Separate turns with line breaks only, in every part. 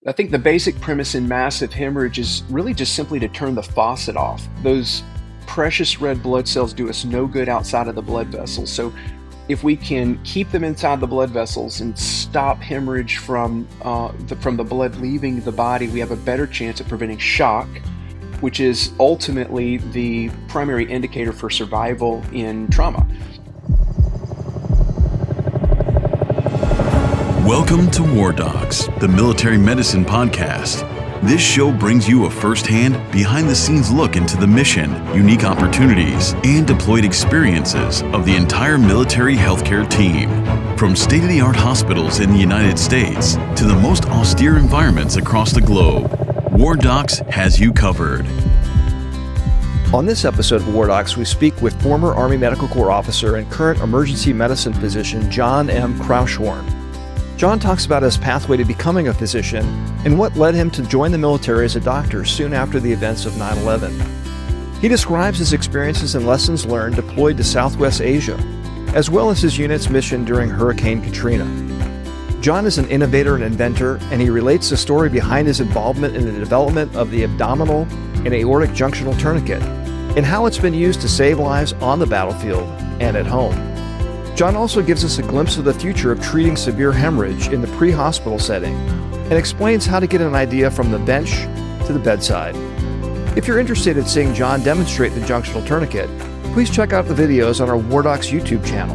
I think the basic premise in massive hemorrhage is really just simply to turn the faucet off. Those precious red blood cells do us no good outside of the blood vessels. So if we can keep them inside the blood vessels and stop hemorrhage from the blood leaving the body, we have a better chance of preventing shock, which is ultimately the primary indicator for survival in trauma.
Welcome to WarDocs, the military medicine podcast. This show brings you a first-hand, behind-the-scenes look into the mission, unique opportunities, and deployed experiences of the entire military healthcare team. From state-of-the-art hospitals in the United States to the most austere environments across the globe, WarDocs has you covered.
On this episode of WarDocs, we speak with former Army Medical Corps officer and current emergency medicine physician John M. Croushorn. John talks about his pathway to becoming a physician and what led him to join the military as a doctor soon after the events of 9/11. He describes his experiences and lessons learned deployed to Southwest Asia, as well as his unit's mission during Hurricane Katrina. John is an innovator and inventor, and he relates the story behind his involvement in the development of the Abdominal and Aortic Junctional Tourniquet and how it's been used to save lives on the battlefield and at home. John also gives us a glimpse of the future of treating severe hemorrhage in the pre-hospital setting and explains how to get an idea from the bench to the bedside. If you're interested in seeing John demonstrate the junctional tourniquet, please check out the videos on our WarDocs YouTube channel.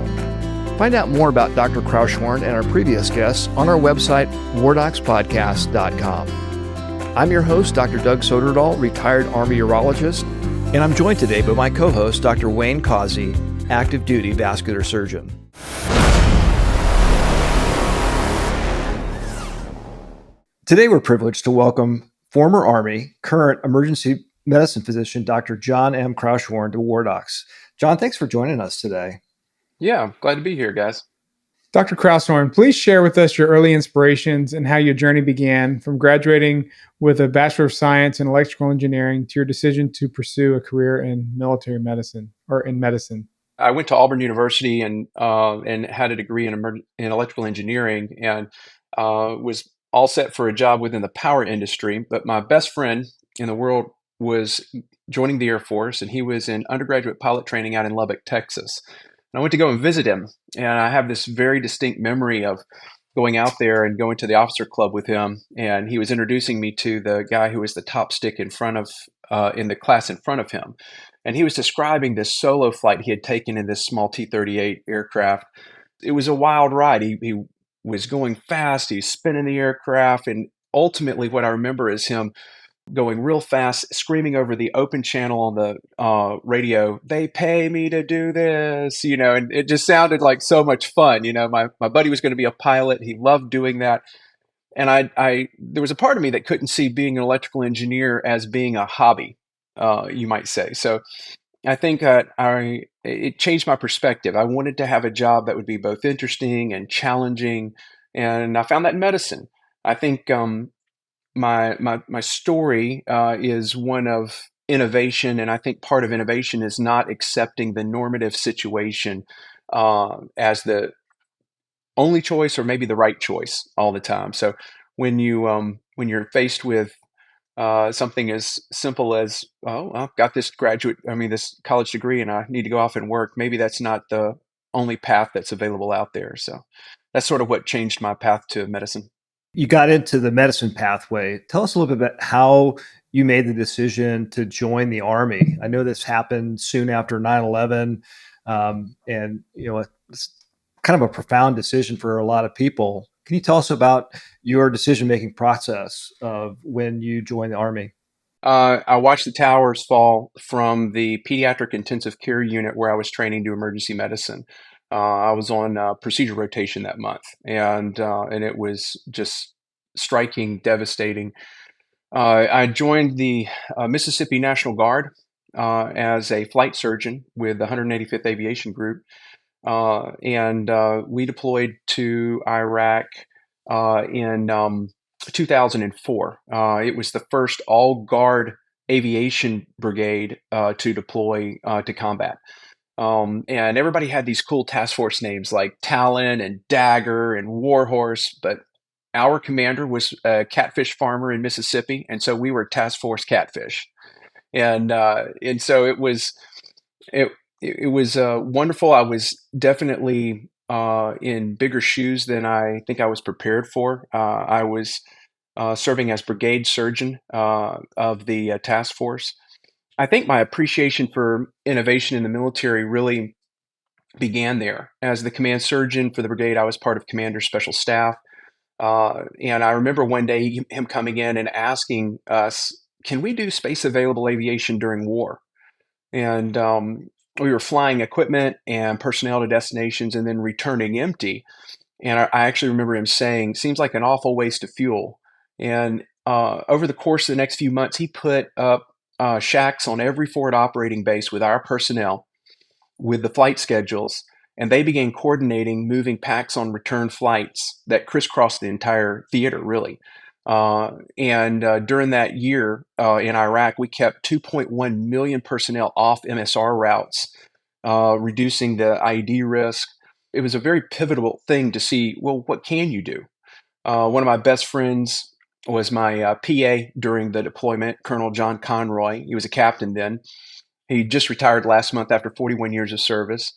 Find out more about Dr. Croushorn and our previous guests on our website, wardocspodcast.com. I'm your host, Dr. Doug Soderdahl, retired Army urologist, and I'm joined today by my co-host, Dr. Wayne Causey, active duty vascular surgeon. Today we're privileged to welcome former Army, current emergency medicine physician, Dr. John M. Croushorn to WarDocs. John, thanks for joining us today.
Yeah, glad to be here, guys.
Dr. Croushorn, please share with us your early inspirations and how your journey began from graduating with a Bachelor of Science in Electrical Engineering to your decision to pursue a career in military medicine or in medicine.
I went to Auburn University and had a degree in electrical engineering and was all set for a job within the power industry. But my best friend in the world was joining the Air Force, and he was in undergraduate pilot training out in Lubbock, Texas. And I went to go and visit him, and I have this very distinct memory of going out there and going to the officer club with him, and he was introducing me to the guy who was the top stick in the class in front of him. And he was describing this solo flight he had taken in this small T-38 aircraft. It was a wild ride. He was going fast. He was spinning the aircraft. And ultimately, what I remember is him going real fast, screaming over the open channel on the radio, "They pay me to do this," and it just sounded like so much fun. My buddy was going to be a pilot. He loved doing that. And I there was a part of me that couldn't see being an electrical engineer as being a hobby, you might say. So I think it changed my perspective. I wanted to have a job that would be both interesting and challenging, and I found that in medicine. I think my story is one of innovation, and I think part of innovation is not accepting the normative situation as the only choice or maybe the right choice all the time. So when you're faced with something as simple as, oh, I've got this this college degree and I need to go off and work, maybe that's not the only path that's available out there. So that's sort of what changed my path to medicine.
You got into the medicine pathway. Tell us a little bit about how you made the decision to join the Army. I know this happened soon after 9/11, and it's kind of a profound decision for a lot of people. Can you tell us about your decision-making process of when you joined the Army?
I watched the towers fall from the pediatric intensive care unit where I was training to emergency medicine. I was on procedure rotation that month, and it was just striking, devastating. I joined the Mississippi National Guard as a flight surgeon with the 185th Aviation Group, and we deployed to Iraq in 2004. It was the first all-guard aviation brigade to deploy to combat. And everybody had these cool task force names like Talon and Dagger and Warhorse, but our commander was a catfish farmer in Mississippi, and so we were task force catfish, and so it it was wonderful. I was definitely in bigger shoes than I think I was prepared for. I was serving as brigade surgeon of the task force. I think my appreciation for innovation in the military really began there. As the command surgeon for the brigade, I was part of commander's special staff. And I remember one day him coming in and asking us, can we do space available aviation during war? And we were flying equipment and personnel to destinations and then returning empty. And I actually remember him saying, seems like an awful waste of fuel. And over the course of the next few months, he put up shacks on every forward operating base with our personnel, with the flight schedules, and they began coordinating moving packs on return flights that crisscrossed the entire theater, really. And during that year in Iraq, we kept 2.1 million personnel off MSR routes, reducing the IED risk. It was a very pivotal thing to see, well, what can you do? One of my best friends was my PA during the deployment, Colonel John Conroy. He was a captain then. He just retired last month after 41 years of service.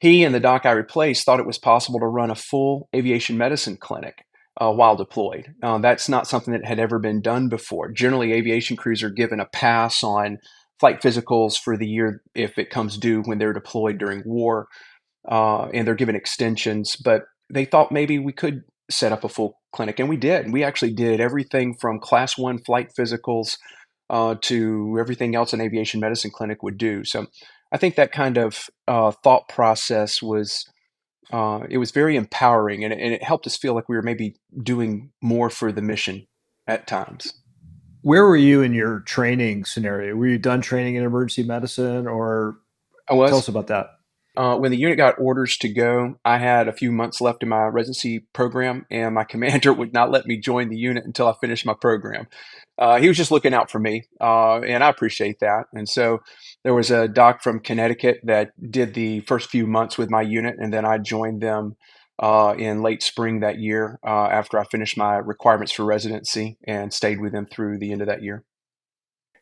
He and the doc I replaced thought it was possible to run a full aviation medicine clinic while deployed. That's not something that had ever been done before. Generally, aviation crews are given a pass on flight physicals for the year if it comes due when they're deployed during war, and they're given extensions. But they thought maybe we could set up a full clinic, and we did. We actually did everything from Class 1 flight physicals to everything else an aviation medicine clinic would do. So I think that kind of thought process was it was very empowering, and it helped us feel like we were maybe doing more for the mission at times.
Where were you in your training scenario? Were you done training in emergency medicine, or
I
tell
was.
us about that?
When the unit got orders to go, I had a few months left in my residency program, and my commander would not let me join the unit until I finished my program. He was just looking out for me, and I appreciate that. And so there was a doc from Connecticut that did the first few months with my unit, and then I joined them in late spring that year after I finished my requirements for residency and stayed with them through the end of that year.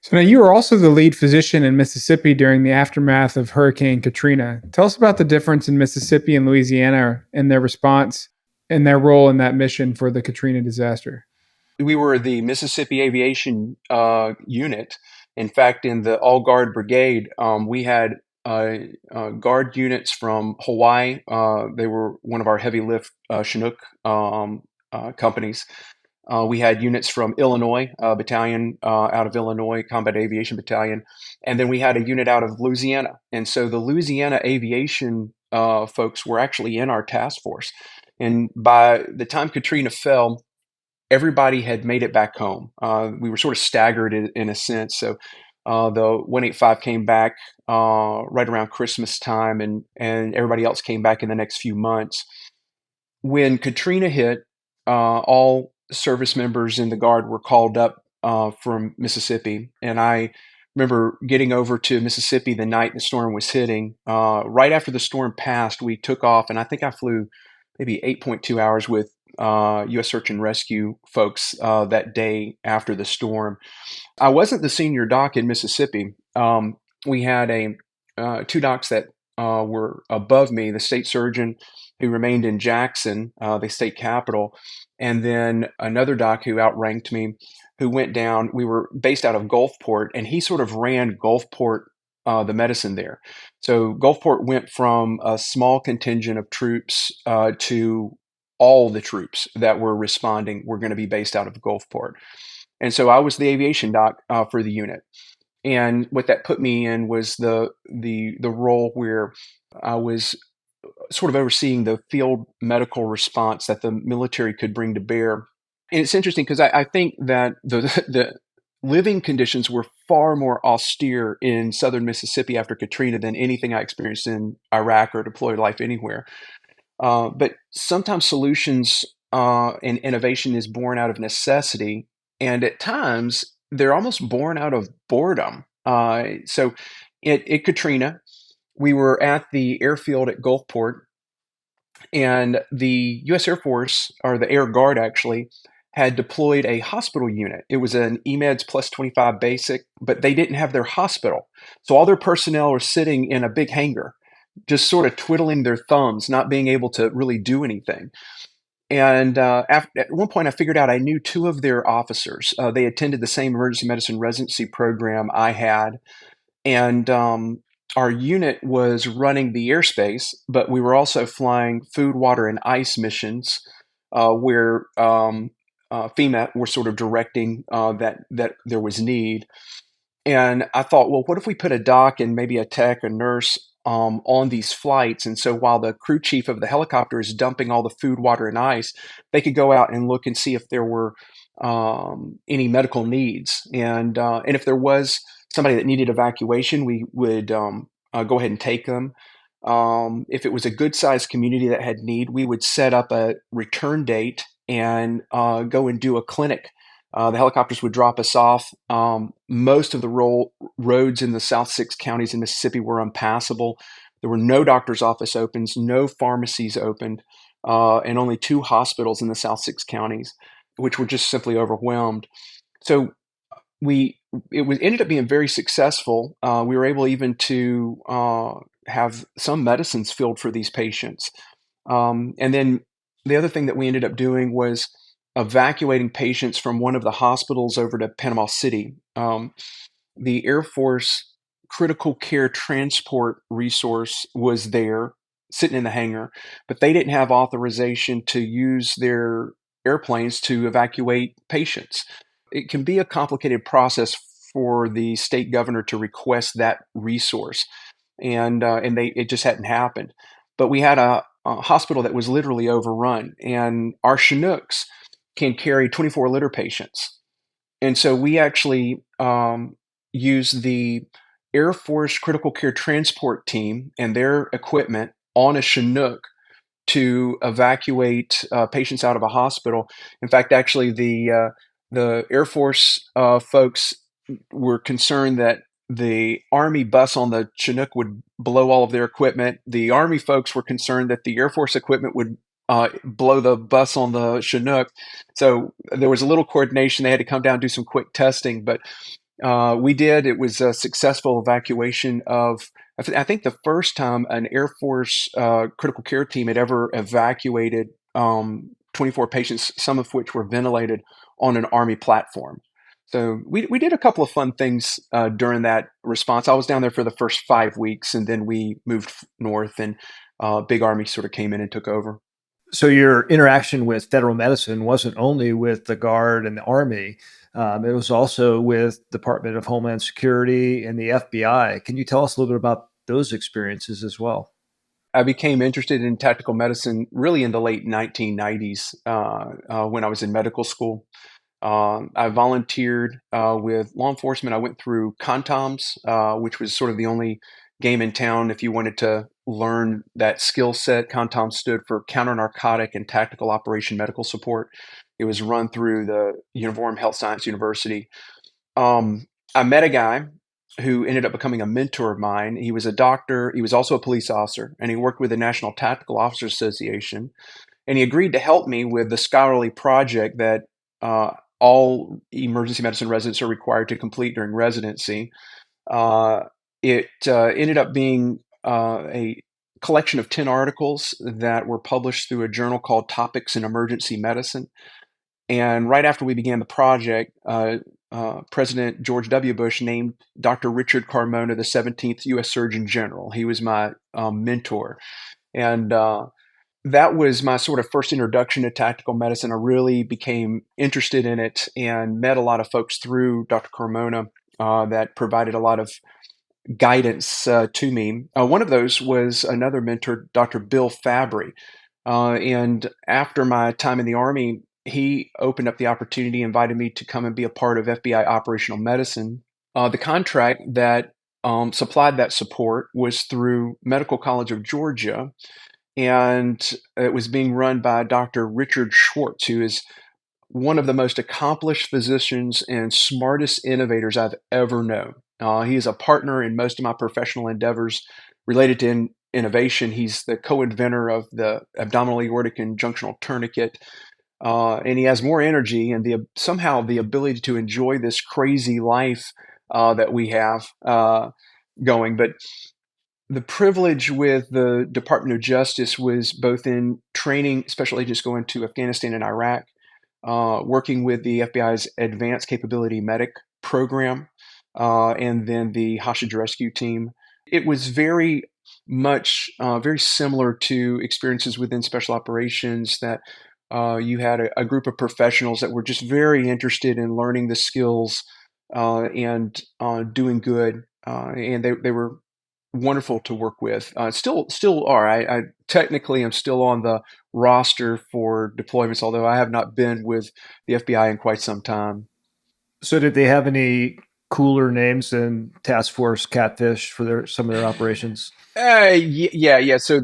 So now you were also the lead physician in Mississippi during the aftermath of Hurricane Katrina. Tell us about the difference in Mississippi and Louisiana and their response and their role in that mission for the Katrina disaster.
We were the Mississippi Aviation unit. In fact, in the All Guard Brigade, we had guard units from Hawaii. They were one of our heavy lift Chinook companies. We had units from Illinois, battalion out of Illinois, Combat Aviation Battalion, and then we had a unit out of Louisiana. And so the Louisiana aviation folks were actually in our task force. And by the time Katrina fell, everybody had made it back home. We were sort of staggered in a sense. So the 185 came back right around Christmas time, and everybody else came back in the next few months. When Katrina hit, all service members in the Guard were called up from Mississippi. And I remember getting over to Mississippi the night the storm was hitting. Right after the storm passed, we took off, and I think I flew maybe 8.2 hours with U.S. Search and Rescue folks that day after the storm. I wasn't the senior doc in Mississippi. We had two docs that were above me, the state surgeon who remained in Jackson, the state capital, and then another doc who outranked me, who went down. We were based out of Gulfport, and he sort of ran Gulfport, the medicine there. So Gulfport went from a small contingent of troops to all the troops that were responding were going to be based out of Gulfport. And so I was the aviation doc for the unit. And what that put me in was the role where I was sort of overseeing the field medical response that the military could bring to bear. And it's interesting because I think that the living conditions were far more austere in southern Mississippi after Katrina than anything I experienced in Iraq or deployed life anywhere. But sometimes solutions and innovation is born out of necessity, and at times they're almost born out of boredom. So at Katrina, we were at the airfield at Gulfport, And the U.S. Air Force, or the Air Guard actually, had deployed a hospital unit. It was an EMEDS plus 25 basic, but they didn't have their hospital. So all their personnel were sitting in a big hangar, just sort of twiddling their thumbs, not being able to really do anything. And at one point, I figured out I knew two of their officers. They attended the same emergency medicine residency program I had. And our unit was running the airspace, but we were also flying food, water, and ice missions where FEMA were sort of directing that there was need. And I thought, well, what if we put a doc and maybe a tech, a nurse on these flights? And so while the crew chief of the helicopter is dumping all the food, water, and ice, they could go out and look and see if there were any medical needs. And if there was somebody that needed evacuation, we would go ahead and take them. If it was a good sized community that had need, we would set up a return date and go and do a clinic. The helicopters would drop us off. Most of the roads in the South Six counties in Mississippi were impassable. There were no doctor's office opens, no pharmacies opened, and only 2 hospitals in the South Six counties, which were just simply overwhelmed. So ended up being very successful. We were able even to have some medicines filled for these patients. And then the other thing that we ended up doing was evacuating patients from one of the hospitals over to Panama City. The Air Force critical care transport resource was there, sitting in the hangar, but they didn't have authorization to use their airplanes to evacuate patients. It can be a complicated process for the state governor to request that resource, and it just hadn't happened. But we had a hospital that was literally overrun, and our Chinooks can carry 24-liter patients. And so we actually used the Air Force Critical Care Transport Team and their equipment on a Chinook to evacuate patients out of a hospital. In fact, actually, the Air Force folks were concerned that the Army bus on the Chinook would blow all of their equipment. The Army folks were concerned that the Air Force equipment would blow the bus on the Chinook. So there was a little coordination. They had to come down and do some quick testing, but we did. It was a successful evacuation of, I think, the first time an Air Force critical care team had ever evacuated 24 patients, some of which were ventilated on an Army platform. So we did a couple of fun things during that response. I was down there for the first 5 weeks, and then we moved north, and Big Army sort of came in and took over.
So your interaction with federal medicine wasn't only with the Guard and the Army, it was also with Department of Homeland Security and the FBI. Can you tell us a little bit about those experiences as well?
I became interested in tactical medicine really in the late 1990s when I was in medical school. I volunteered with law enforcement. I went through CONTOMS, which was sort of the only game in town if you wanted to learn that skill set. CONTOM stood for Counter Narcotic and Tactical Operation Medical Support. It was run through the Uniform Health Science University. I met a guy who ended up becoming a mentor of mine. He was a doctor. He was also a police officer, and he worked with the National Tactical Officers Association. And he agreed to help me with the scholarly project that all emergency medicine residents are required to complete during residency. It ended up being a collection of 10 articles that were published through a journal called Topics in Emergency Medicine. And right after we began the project, President George W. Bush named Dr. Richard Carmona the 17th U.S. Surgeon General. He was my mentor. And that was my sort of first introduction to tactical medicine. I really became interested in it and met a lot of folks through Dr. Carmona that provided a lot of guidance to me. One of those was another mentor, Dr. Bill Fabry. And after my time in the Army, he opened up the opportunity, invited me to come and be a part of FBI operational medicine. The contract that supplied that support was through Medical College of Georgia, and it was being run by Dr. Richard Schwartz, who is one of the most accomplished physicians and smartest innovators I've ever known. He is a partner in most of my professional endeavors related to innovation. He's the co-inventor of the Abdominal Aortic Junctional Tourniquet. And he has more energy and somehow the ability to enjoy this crazy life that we have going. But the privilege with the Department of Justice was both in training special agents going to Afghanistan and Iraq, working with the FBI's Advanced Capability Medic program, and then the hostage rescue team. It was very much very similar to experiences within special operations that you had a group of professionals that were just very interested in learning the skills and doing good, and they were wonderful to work with. Still are. I technically am still on the roster for deployments, although I have not been with the FBI in quite some time.
So did they have any cooler names than Task Force Catfish for some of their operations?
Yeah. So,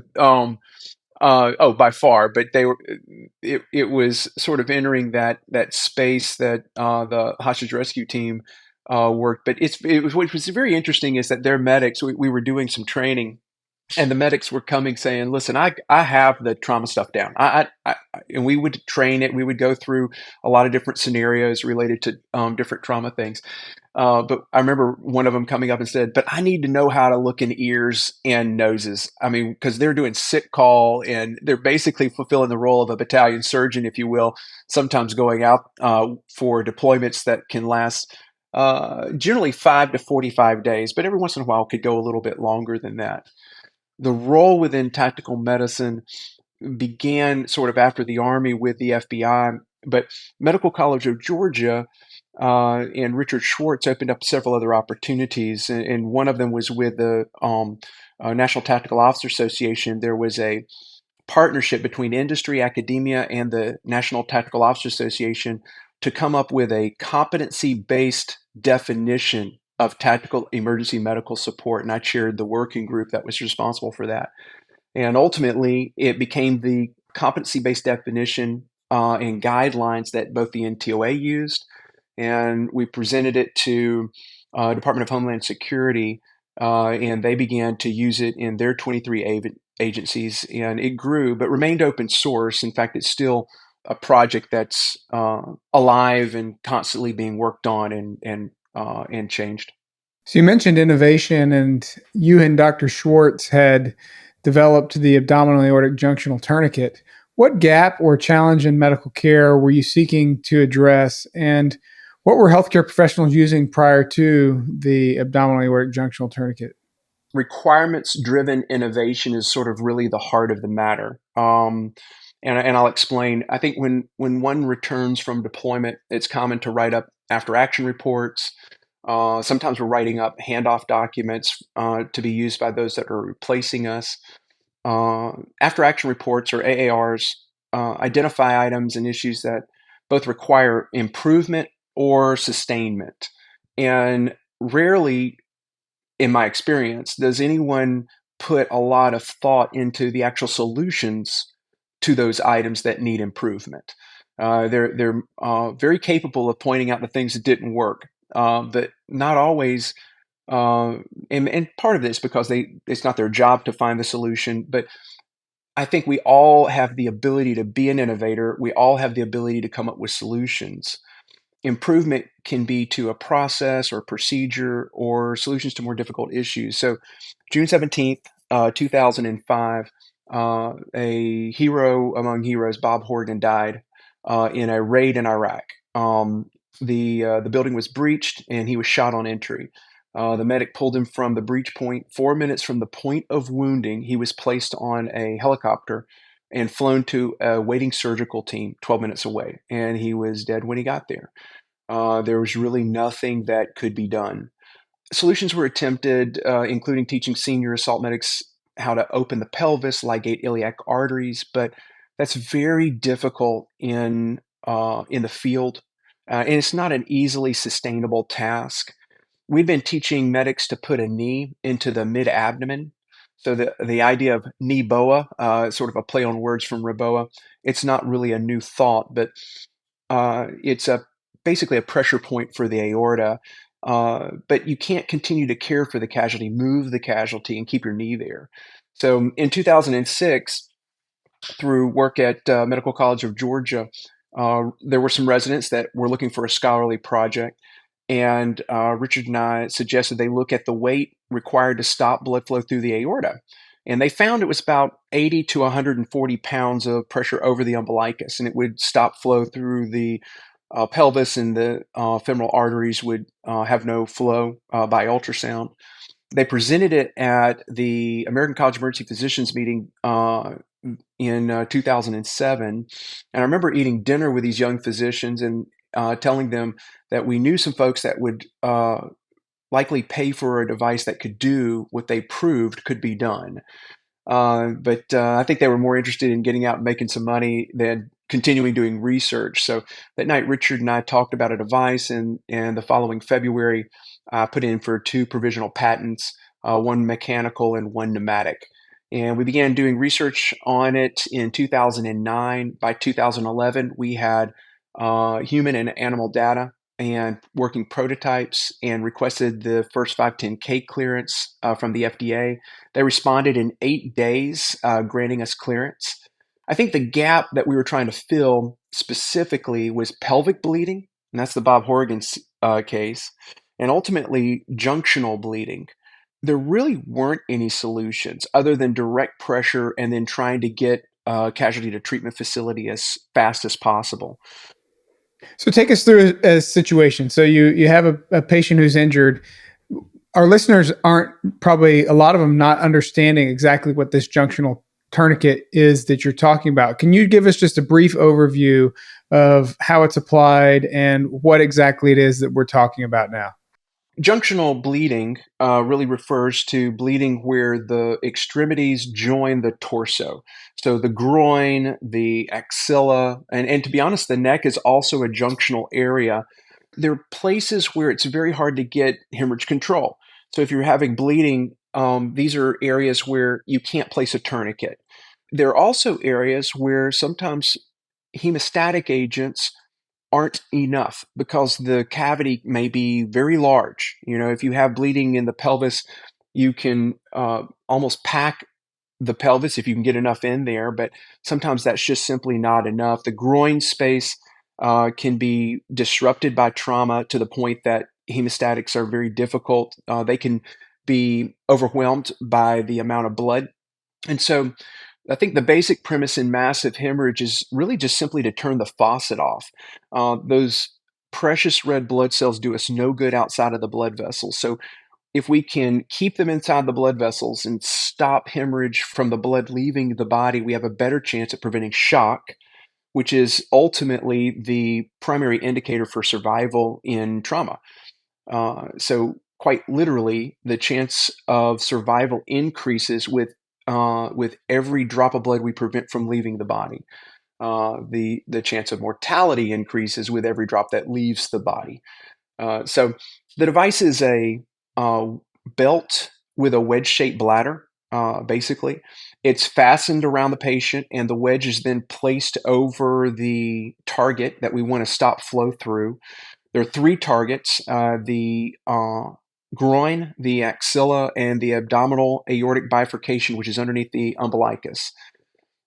oh, by far, but they were. It was sort of entering that space that the hostage rescue team worked. But what was very interesting is that their medics. We were doing some training, and the medics were coming saying, "Listen, I have the trauma stuff down. And we would train it. We would go through a lot of different scenarios related to different trauma things. But I remember one of them coming up and said, "But I need to know how to look in ears and noses. I mean, because they're doing sick call and they're basically fulfilling the role of a battalion surgeon, if you will. Sometimes going out for deployments that can last." Generally 5 to 45 days, but every once in a while could go a little bit longer than that. The role within tactical medicine began sort of after the Army with the FBI, but Medical College of Georgia and Richard Schwartz opened up several other opportunities, and one of them was with the National Tactical Officer Association. There was a partnership between industry, academia, and the National Tactical Officer Association to come up with a competency-based definition of tactical emergency medical support, and I chaired the working group that was responsible for that. And ultimately, it became the competency-based definition and guidelines that both the NTOA used, and we presented it to Department of Homeland Security, and they began to use it in their 23 agencies, and it grew, but remained open source. In fact, it's still a project that's alive and constantly being worked on and changed.
So you mentioned innovation, and you and Dr. Schwartz had developed the abdominal aortic junctional tourniquet. What gap or challenge in medical care were you seeking to address, and what were healthcare professionals using prior to the abdominal aortic junctional tourniquet?
Requirements-driven innovation is sort of really the heart of the matter. And I'll explain. I think when one returns from deployment, it's common to write up after action reports. Sometimes we're writing up handoff documents to be used by those that are replacing us. After action reports, or AARs, identify items and issues that both require improvement or sustainment. And rarely, in my experience, does anyone put a lot of thought into the actual solutions to those items that need improvement. They're very capable of pointing out the things that didn't work, but not always. And part of this because it's not their job to find the solution. But I think we all have the ability to be an innovator. We all have the ability to come up with solutions. Improvement can be to a process or procedure or solutions to more difficult issues. So June 17th, 2005, a hero among heroes, Bob Horgan, died in a raid in Iraq. The building was breached and he was shot on entry. The medic pulled him from the breach point. 4 minutes from the point of wounding, he was placed on a helicopter and flown to a waiting surgical team 12 minutes away, and he was dead when he got there. There was really nothing that could be done. Solutions were attempted, including teaching senior assault medics how to open the pelvis, ligate iliac arteries, but that's very difficult in the field, and it's not an easily sustainable task. We've been teaching medics to put a knee into the mid-abdomen. So the idea of knee boa, sort of a play on words from Reboa, it's not really a new thought, but it's basically a pressure point for the aorta. But you can't continue to care for the casualty, move the casualty, and keep your knee there. So in 2006, through work at Medical College of Georgia, there were some residents that were looking for a scholarly project. And Richard and I suggested they look at the weight required to stop blood flow through the aorta. And they found it was about 80 to 140 pounds of pressure over the umbilicus, and it would stop flow through the pelvis, and the femoral arteries would have no flow by ultrasound. They presented it at the American College of Emergency Physicians meeting in 2007. And I remember eating dinner with these young physicians and telling them that we knew some folks that would likely pay for a device that could do what they proved could be done. But I think they were more interested in getting out and making some money than continuing doing research. So that night, Richard and I talked about a device, and the following February, I put in for 2 provisional patents, one mechanical and one pneumatic. And we began doing research on it in 2009. By 2011, we had human and animal data and working prototypes, and requested the first 510(k) clearance from the FDA. They responded in 8 days, granting us clearance. I think the gap that we were trying to fill specifically was pelvic bleeding, and that's the Bob Horrigan case, and ultimately junctional bleeding. There really weren't any solutions other than direct pressure and then trying to get casualty to treatment facility as fast as possible.
So take us through a situation. So you have a patient who's injured. Our listeners aren't probably, a lot of them, not understanding exactly what this junctional tourniquet is that you're talking about. Can you give us just a brief overview of how it's applied and what exactly it is that we're talking about now?
Junctional bleeding really refers to bleeding where the extremities join the torso. So the groin, the axilla, and to be honest, the neck is also a junctional area. There are places where it's very hard to get hemorrhage control. So if you're having bleeding, these are areas where you can't place a tourniquet. There are also areas where sometimes hemostatic agents aren't enough because the cavity may be very large. You know, if you have bleeding in the pelvis, you can almost pack the pelvis if you can get enough in there, but sometimes that's just simply not enough. The groin space can be disrupted by trauma to the point that hemostatics are very difficult. They can be overwhelmed by the amount of blood. And so I think the basic premise in massive hemorrhage is really just simply to turn the faucet off. Those precious red blood cells do us no good outside of the blood vessels. So if we can keep them inside the blood vessels and stop hemorrhage from the blood leaving the body, we have a better chance at preventing shock, which is ultimately the primary indicator for survival in trauma. So quite literally, the chance of survival increases with every drop of blood we prevent from leaving the body. The chance of mortality increases with every drop that leaves the body. So the device is a belt with a wedge-shaped bladder, basically. It's fastened around the patient, and the wedge is then placed over the target that we want to stop flow through. There are 3 targets, the groin, the axilla, and the abdominal aortic bifurcation, which is underneath the umbilicus.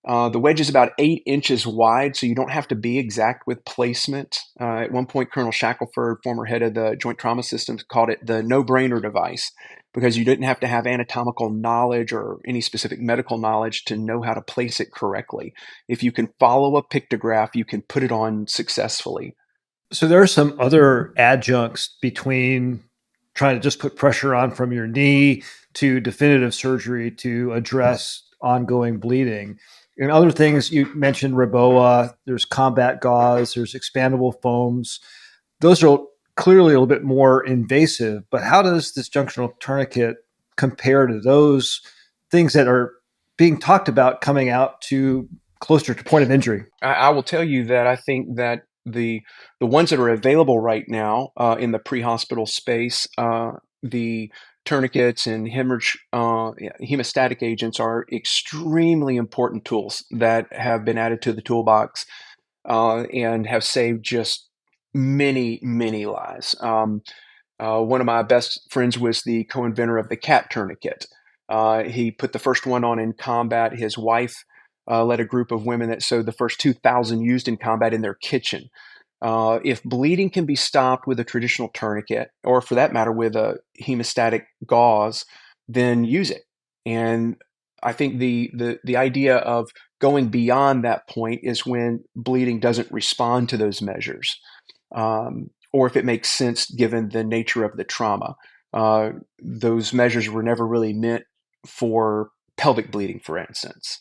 The wedge is about 8 inches wide, so you don't have to be exact with placement. At one point, Colonel Shackelford, former head of the Joint Trauma Systems, called it the no-brainer device because you didn't have to have anatomical knowledge or any specific medical knowledge to know how to place it correctly. If you can follow a pictograph, you can put it on successfully.
So there are some other adjuncts between trying to just put pressure on from your knee to definitive surgery to address ongoing bleeding. And other things, you mentioned Reboa, there's combat gauze, there's expandable foams. Those are clearly a little bit more invasive, but how does this junctional tourniquet compare to those things that are being talked about coming out to closer to point of injury?
I will tell you that I think that the ones that are available right now in the pre-hospital space, the tourniquets and hemorrhage hemostatic agents are extremely important tools that have been added to the toolbox and have saved just many, many lives. One of my best friends was the co-inventor of the cat tourniquet. He put the first one on in combat. His wife led a group of women that sewed the first 2,000 used in combat in their kitchen. If bleeding can be stopped with a traditional tourniquet, or for that matter, with a hemostatic gauze, then use it. And I think the idea of going beyond that point is when bleeding doesn't respond to those measures, or if it makes sense given the nature of the trauma. Those measures were never really meant for pelvic bleeding, for instance.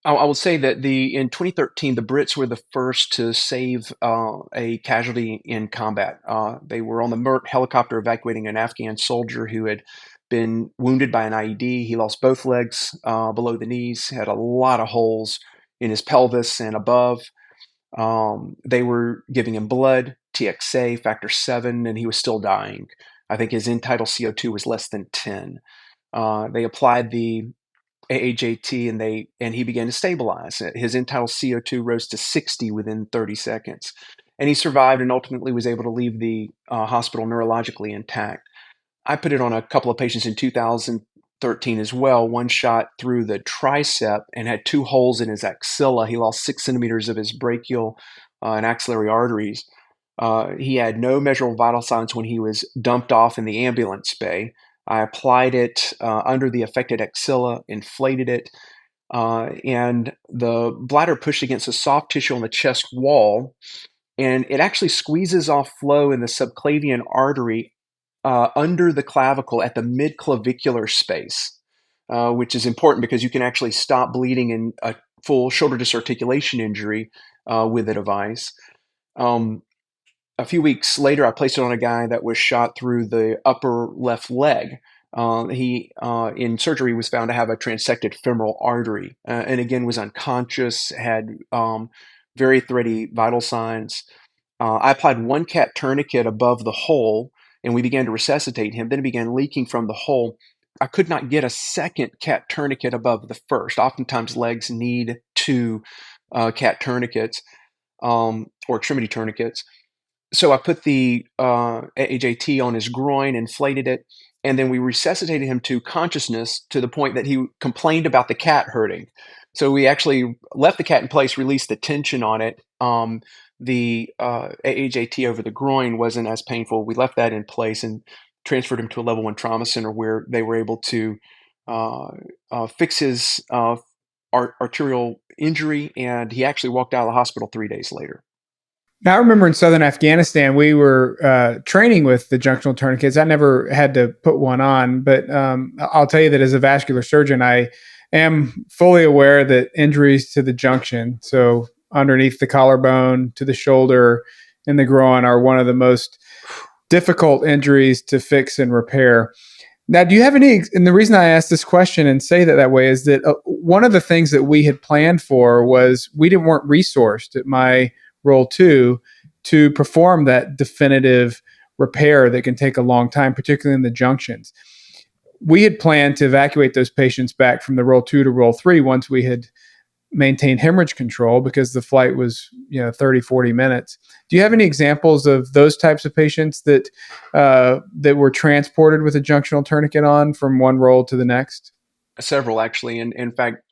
I will say that in 2013, the Brits were the first to save a casualty in combat. They were on the Merc helicopter evacuating an Afghan soldier who had been wounded by an IED. He lost both legs below the knees, had a lot of holes in his pelvis and above. They were giving him blood, TXA, factor 7, and he was still dying. I think his end-tidal CO2 was less than 10. They applied the AAJT and he began to stabilize. His end-tidal CO2 rose to 60 within 30 seconds. And he survived and ultimately was able to leave the hospital neurologically intact. I put it on a couple of patients in 2013 as well. One shot through the tricep and had 2 holes in his axilla. He lost 6 centimeters of his brachial and axillary arteries. He had no measurable vital signs when he was dumped off in the ambulance bay. I applied it under the affected axilla, inflated it, and the bladder pushed against the soft tissue on the chest wall, and it actually squeezes off flow in the subclavian artery under the clavicle at the midclavicular space, which is important because you can actually stop bleeding in a full shoulder disarticulation injury with the device. A few weeks later, I placed it on a guy that was shot through the upper left leg. He, in surgery, was found to have a transected femoral artery, and again was unconscious, had very thready vital signs. I applied 1 cat tourniquet above the hole, and we began to resuscitate him. Then it began leaking from the hole. I could not get a second cat tourniquet above the first. Oftentimes, legs need 2 cat tourniquets or extremity tourniquets. So I put the AAJT on his groin, inflated it, and then we resuscitated him to consciousness to the point that he complained about the cat hurting. So we actually left the cat in place, released the tension on it. The AAJT over the groin wasn't as painful. We left that in place and transferred him to a level 1 trauma center where they were able to fix his arterial injury, and he actually walked out of the hospital 3 days later.
Now, I remember in southern Afghanistan, we were training with the junctional tourniquets. I never had to put one on, but I'll tell you that as a vascular surgeon, I am fully aware that injuries to the junction, so underneath the collarbone to the shoulder and the groin, are one of the most difficult injuries to fix and repair. Now, do you have any, and the reason I asked this question and say that way is that one of the things that we had planned for was we weren't resourced at my Role 2 to perform that definitive repair that can take a long time, particularly in the junctions. We had planned to evacuate those patients back from the Role 2 to Role 3 once we had maintained hemorrhage control, because the flight was 30, 40 minutes. Do you have any examples of those types of patients that were transported with a junctional tourniquet on from one role to the next?
Several, actually. And in fact,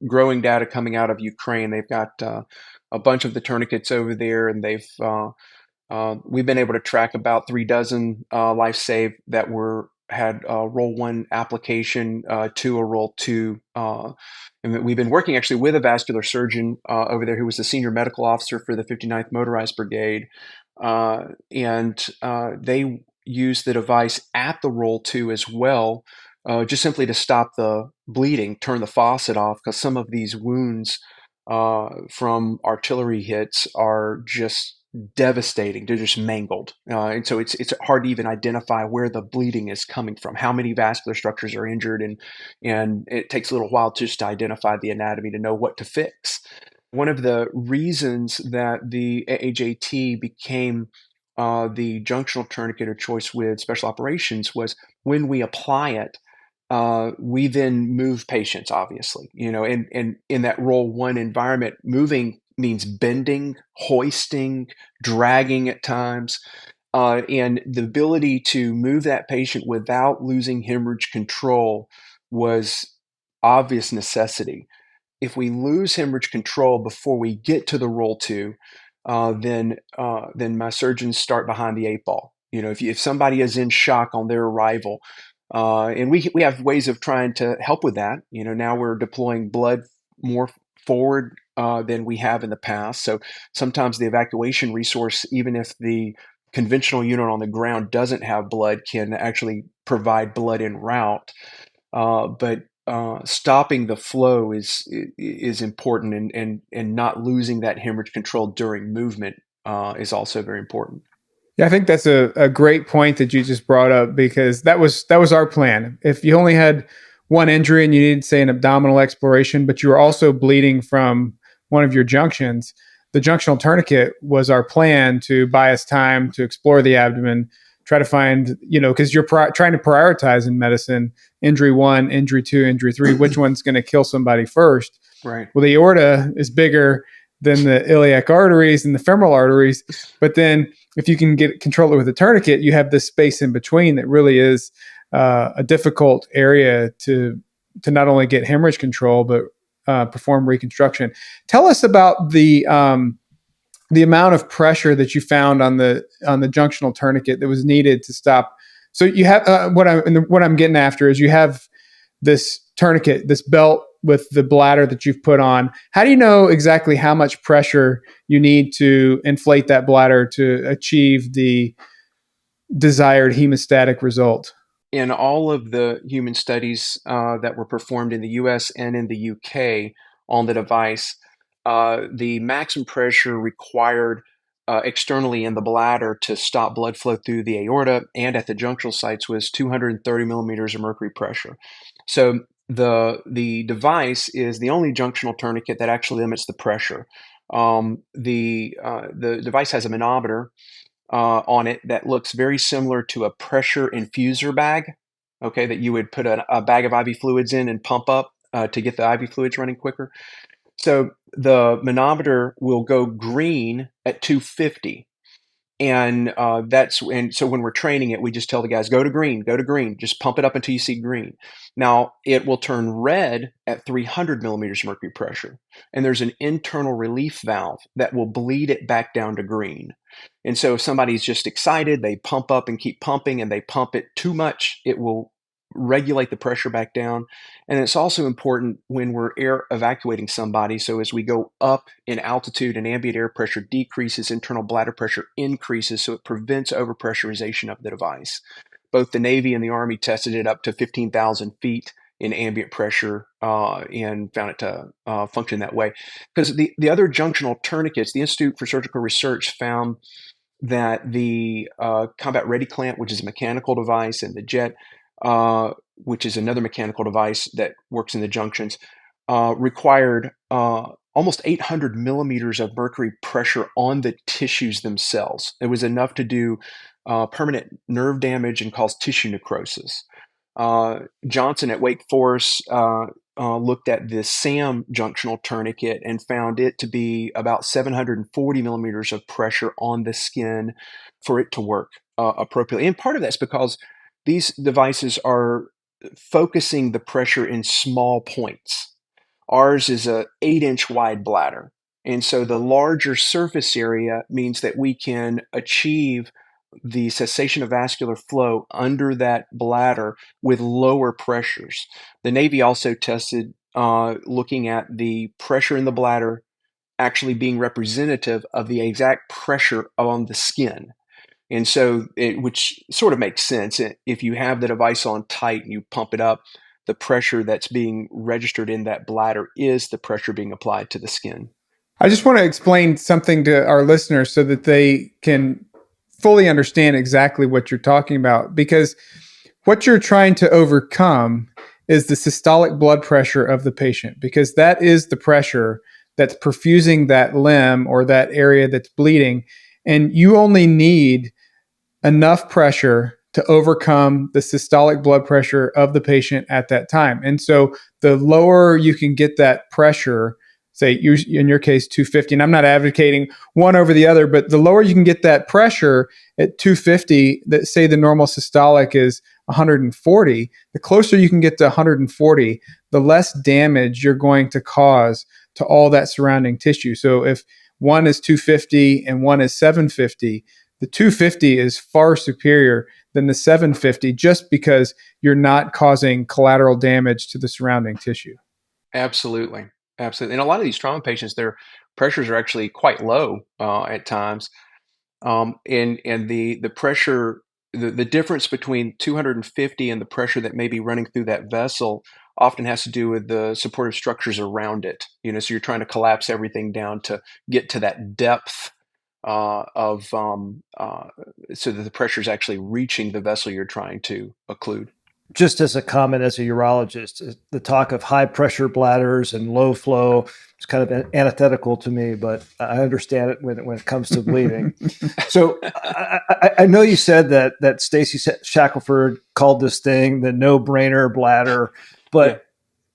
growing data coming out of Ukraine, they've got a bunch of the tourniquets over there, and we've been able to track about 3 dozen life saved that had a Role 1 application to a Role 2. And we've been working actually with a vascular surgeon over there who was the senior medical officer for the 59th Motorized Brigade. And they used the device at the Role 2 as well, just simply to stop the bleeding, turn the faucet off, because some of these wounds from artillery hits are just devastating. They're just mangled. And so it's hard to even identify where the bleeding is coming from, how many vascular structures are injured, and it takes a little while just to identify the anatomy to know what to fix. One of the reasons that the AAJT became the junctional tourniquet of choice with special operations was when we apply it, we then move patients, obviously, and in that Role 1 environment, moving means bending, hoisting, dragging at times, and the ability to move that patient without losing hemorrhage control was obvious necessity. If we lose hemorrhage control before we get to the roll two, then my surgeons start behind the eight ball. If somebody is in shock on their arrival, and we have ways of trying to help with that. Now we're deploying blood more forward than we have in the past. So sometimes the evacuation resource, even if the conventional unit on the ground doesn't have blood, can actually provide blood en route. But stopping the flow is important, and not losing that hemorrhage control during movement is also very important.
Yeah, I think that's a great point that you just brought up, because that was our plan. If you only had one injury and you needed, say, an abdominal exploration, but you were also bleeding from one of your junctions, the junctional tourniquet was our plan to buy us time to explore the abdomen, try to find, because you're trying to prioritize in medicine, injury 1, injury 2, injury 3, which one's going to kill somebody first.
Right.
Well, the aorta is bigger than the iliac arteries and the femoral arteries, but then if you can control it with a tourniquet, you have this space in between that really is a difficult area to not only get hemorrhage control, but perform reconstruction. Tell us about the amount of pressure that you found on the junctional tourniquet that was needed to stop. So you have what I'm getting after is you have this tourniquet, this belt with the bladder that you've put on. How do you know exactly how much pressure you need to inflate that bladder to achieve the desired hemostatic result?
In all of the human studies that were performed in the US and in the UK on the device, the maximum pressure required externally in the bladder to stop blood flow through the aorta and at the junctional sites was 230 millimeters of mercury pressure. So the device is the only junctional tourniquet that actually limits the pressure. The device has a manometer on it that looks very similar to a pressure infuser bag, okay, that you would put a bag of IV fluids in and pump up to get the IV fluids running quicker. So the manometer will go green at 250. And so when we're training it, we just tell the guys, go to green, just pump it up until you see green. Now it will turn red at 300 millimeters mercury pressure. And there's an internal relief valve that will bleed it back down to green. And so if somebody's just excited, they pump up and keep pumping, and they pump it too much, it will regulate the pressure back down. And it's also important when we're air evacuating somebody. So as we go up in altitude and ambient air pressure decreases, internal bladder pressure increases, so it prevents overpressurization of the device. Both the Navy and the Army tested it up to 15,000 feet in ambient pressure and found it to function that way. Because the other junctional tourniquets, the Institute for Surgical Research found that the combat ready clamp, which is a mechanical device, and the jet, which is another mechanical device that works in the junctions, required almost 800 millimeters of mercury pressure on the tissues themselves. It was enough to do permanent nerve damage and cause tissue necrosis. Johnson at Wake Forest looked at the SAM junctional tourniquet and found it to be about 740 millimeters of pressure on the skin for it to work appropriately. And part of that's because these devices are focusing the pressure in small points. Ours is a 8-inch wide bladder. And so the larger surface area means that we can achieve the cessation of vascular flow under that bladder with lower pressures. The Navy also tested looking at the pressure in the bladder actually being representative of the exact pressure on the skin. And so, which sort of makes sense. If you have the device on tight and you pump it up, the pressure that's being registered in that bladder is the pressure being applied to the skin.
I just want to explain something to our listeners so that they can fully understand exactly what you're talking about, because what you're trying to overcome is the systolic blood pressure of the patient, because that is the pressure that's perfusing that limb or that area that's bleeding. And you only need enough pressure to overcome the systolic blood pressure of the patient at that time. And so the lower you can get that pressure, say you, in your case, 250. And I'm not advocating one over the other, but the lower you can get that pressure at 250, that say the normal systolic is 140, the closer you can get to 140, the less damage you're going to cause to all that surrounding tissue. So if one is 250 and one is 750, the 250 is far superior than the 750 just because you're not causing collateral damage to the surrounding tissue.
Absolutely. Absolutely. And a lot of these trauma patients, their pressures are actually quite low at times. And the pressure, the difference between 250 and the pressure that may be running through that vessel often has to do with the supportive structures around it. So you're trying to collapse everything down to get to that depth so that the pressure is actually reaching the vessel you're trying to occlude.
Just as a comment as a urologist, the talk of high pressure bladders and low flow is kind of antithetical to me, but I understand it when it comes to bleeding. So I know you said that Stacy Shackelford called this thing the no-brainer bladder, but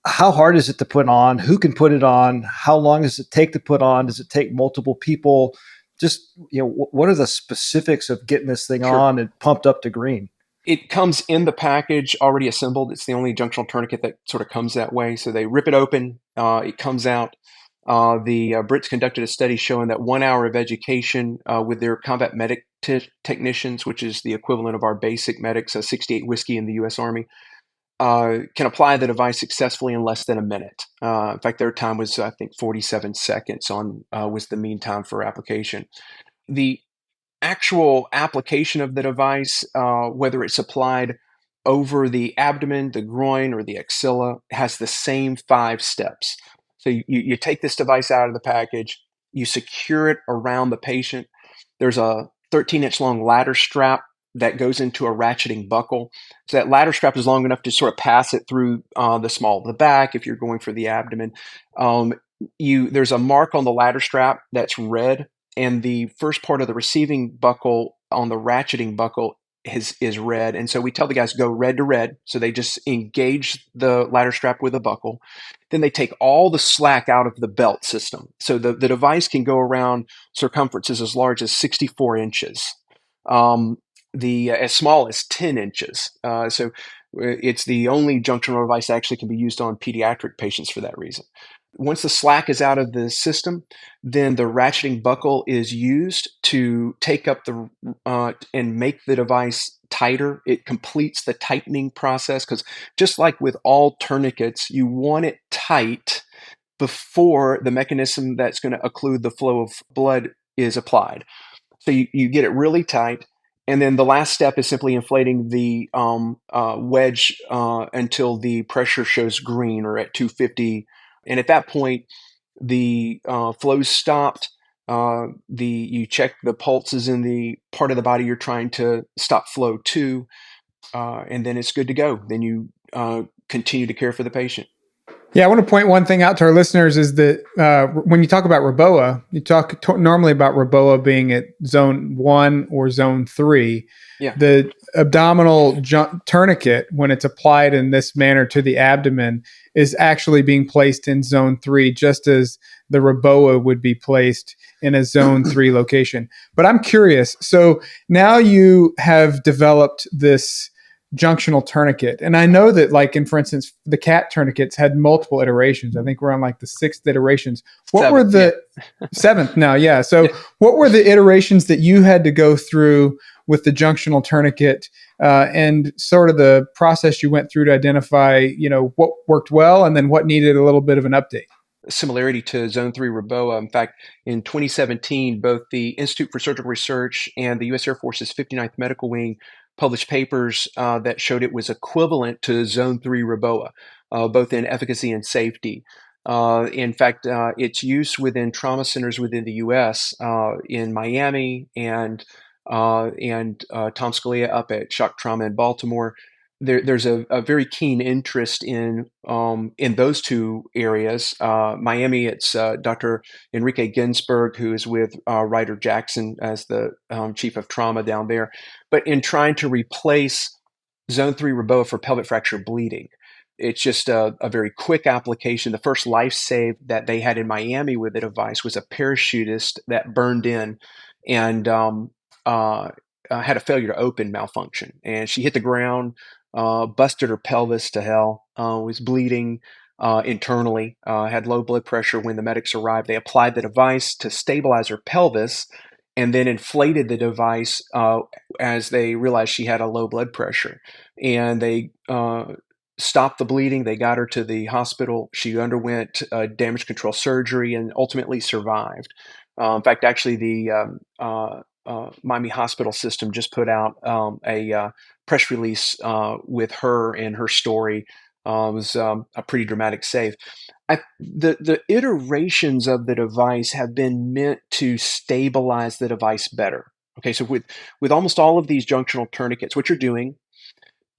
how hard is it to put on? Who can put it on? How long does it take to put on? Does it take multiple people? Just, what are the specifics of getting this thing on and pumped up to green?
It comes in the package already assembled. It's the only junctional tourniquet that sort of comes that way. So they rip it open. It comes out. The Brits conducted a study showing that 1 hour of education with their combat medic technicians, which is the equivalent of our basic medics, 68 whiskey in the U.S. Army, can apply the device successfully in less than a minute. In fact, their time was, I think, 47 seconds was the mean time for application. The actual application of the device, whether it's applied over the abdomen, the groin, or the axilla, has the same 5 steps. So you take this device out of the package, you secure it around the patient. There's a 13-inch long ladder strap that goes into a ratcheting buckle. So that ladder strap is long enough to sort of pass it through the small of the back if you're going for the abdomen. There's a mark on the ladder strap that's red, and the first part of the receiving buckle on the ratcheting buckle is red. And so we tell the guys go red to red. So they just engage the ladder strap with a buckle. Then they take all the slack out of the belt system. So the device can go around circumferences as large as 64 inches, as small as 10 inches. So it's the only junctional device that actually can be used on pediatric patients for that reason. Once the slack is out of the system, then the ratcheting buckle is used to take up and make the device tighter. It completes the tightening process because just like with all tourniquets, you want it tight before the mechanism that's going to occlude the flow of blood is applied. So you get it really tight. And then the last step is simply inflating the wedge until the pressure shows green or at 250. And at that point, the flow's stopped. You check the pulses in the part of the body you're trying to stop flow to, and then it's good to go. Then you continue to care for the patient.
Yeah, I want to point one thing out to our listeners is that when you talk about Reboa, you talk normally about Reboa being at zone 1 or zone 3.
Yeah.
The abdominal tourniquet, when it's applied in this manner to the abdomen, is actually being placed in zone 3, just as the Reboa would be placed in a zone 3 location. But I'm curious. So now you have developed this junctional tourniquet. And I know that, for instance, the CAT tourniquets had multiple iterations. I think we're on the 6th iterations. What were the 7th now? Yeah. So what were the iterations that you had to go through with the junctional tourniquet and sort of the process you went through to identify, what worked well and then what needed a little bit of an update?
Similarity to Zone 3 Reboa. In fact, in 2017, both the Institute for Surgical Research and the U.S. Air Force's 59th Medical Wing published papers that showed it was equivalent to Zone 3 Reboa, both in efficacy and safety. In fact, its use within trauma centers within the U.S., in Miami and Tom Scalia up at Shock Trauma in Baltimore, there's a very keen interest in those two areas. Miami, it's Dr. Enrique Ginsberg, who is with Ryder Jackson as the chief of trauma down there. But in trying to replace Zone 3 Reboa for pelvic fracture bleeding, it's just a very quick application. The first life save that they had in Miami with the device was a parachutist that burned in and had a failure to open malfunction. And she hit the ground, busted her pelvis to hell, was bleeding internally, had low blood pressure when the medics arrived. They applied the device to stabilize her pelvis and then inflated the device as they realized she had a low blood pressure. And they stopped the bleeding. They got her to the hospital. She underwent damage control surgery and ultimately survived. In fact, actually, the Miami hospital system just put out a press release with her and her story. It was a pretty dramatic save. The iterations of the device have been meant to stabilize the device better. Okay, so with almost all of these junctional tourniquets, what you're doing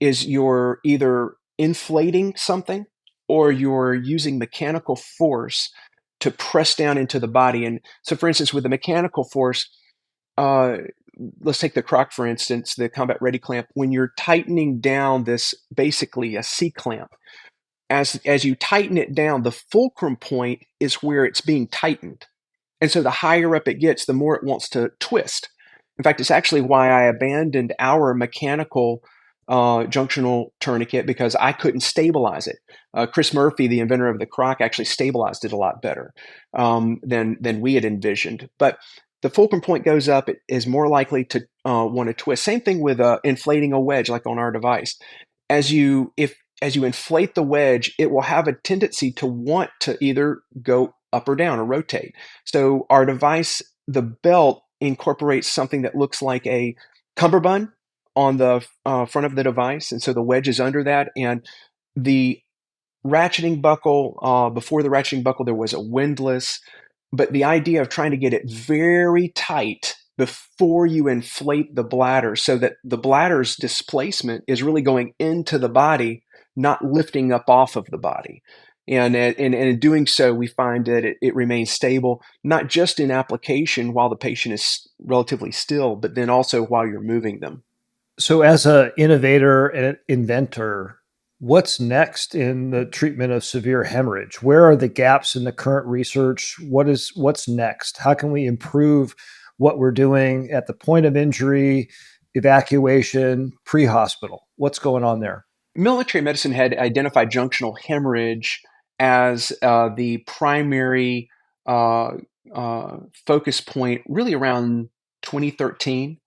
is you're either inflating something or you're using mechanical force to press down into the body. And so, for instance, with the mechanical force, let's take the Croc, for instance, the combat ready clamp. When you're tightening down this, basically a C clamp, as you tighten it down, the fulcrum point is where it's being tightened. And so the higher up it gets, the more it wants to twist. In fact, it's actually why I abandoned our mechanical junctional tourniquet, because I couldn't stabilize it. Chris Murphy, the inventor of the Croc, actually stabilized it a lot better than we had envisioned. But the fulcrum point goes up, it is more likely to want to twist. Same thing with inflating a wedge, like on our device. As you inflate the wedge, it will have a tendency to want to either go up or down or rotate. So our device, the belt, incorporates something that looks like a cummerbund on the front of the device. And so the wedge is under that. And the ratcheting buckle, before the ratcheting buckle, there was a windlass. But the idea of trying to get it very tight before you inflate the bladder so that the bladder's displacement is really going into the body, not lifting up off of the body. And in doing so, we find that it remains stable, not just in application while the patient is relatively still, but then also while you're moving them.
So as an innovator and inventor, what's next in the treatment of severe hemorrhage? Where are the gaps in the current research? What's next? How can we improve what we're doing at the point of injury, evacuation, pre-hospital? What's going on there?
Military medicine had identified junctional hemorrhage as the primary focus point really around 2013.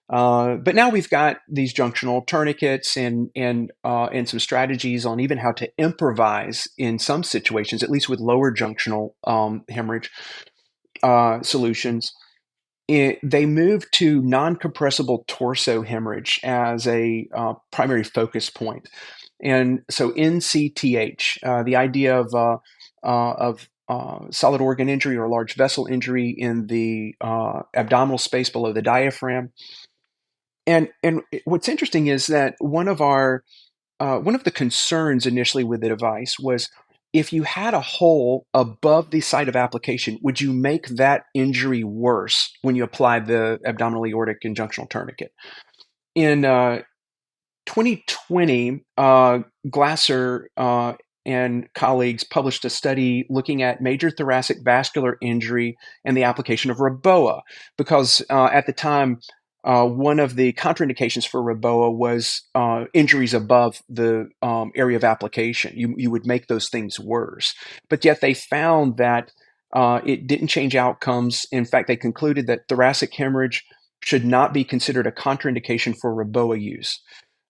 But now we've got these junctional tourniquets and some strategies on even how to improvise in some situations, at least with lower junctional hemorrhage solutions. They moved to non-compressible torso hemorrhage as a primary focus point. And so NCTH, the idea of solid organ injury or large vessel injury in the abdominal space below the diaphragm. And what's interesting is that one of the concerns initially with the device was, if you had a hole above the site of application, would you make that injury worse when you applied the abdominal aortic and junctional tourniquet? In 2020, Glasser and colleagues published a study looking at major thoracic vascular injury and the application of Reboa, because at the time, one of the contraindications for Reboa was injuries above the area of application. You would make those things worse. But yet they found that it didn't change outcomes. In fact, they concluded that thoracic hemorrhage should not be considered a contraindication for Reboa use.